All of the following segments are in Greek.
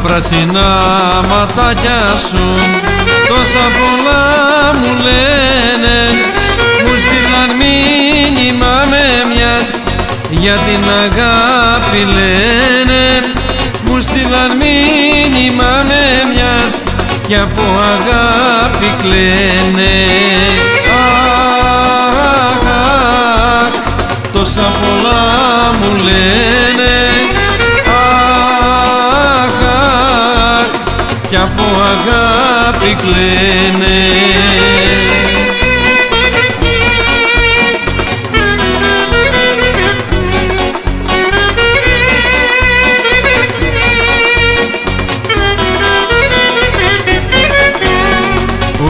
πράσινα ματάκια σου τόσα πολλά μου λένε, μου στείλαν μήνυμα με μιας για την αγάπη λένε, μου στείλαν μήνυμα με μιας κι από αγάπη κλαίνε. Αχ, αχ, τόσα πολλά μου λένε, αχ, αχ, κι από αγάπη κλαίνε.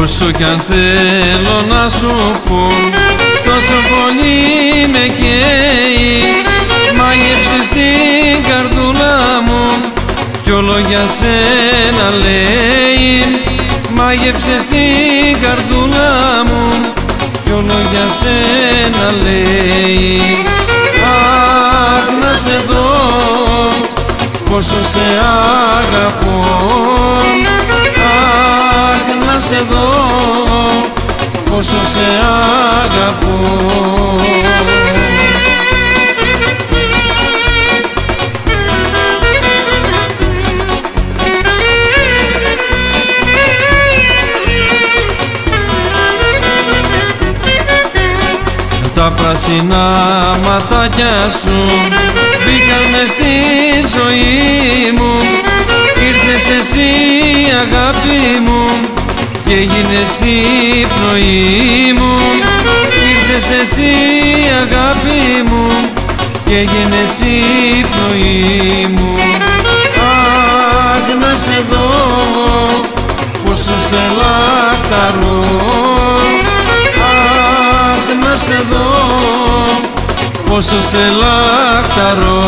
Όσο κι αν θέλω να σου πω, τόσο πολύ με καίει, μάγεψες την καρδούλα μου κι όλο για σένα λέει, μάγεψες την καρδούλα μου κι όλο για σένα λέει. Αχ, να σε δω πόσο σε αγαπώ, να σε δω πόσο σε αγαπώ. Τα πράσινα ματάκια σου μπήκαν μες στη ζωή μου, ήρθες εσύ αγάπη μου και έγινες η πνοή μου, ήρθες εσύ αγάπη μου και έγινες η πνοή μου. Αχ, να σε δω πόσο σε λαχταρώ, αχ, να σε δω πόσο σε λαχταρώ.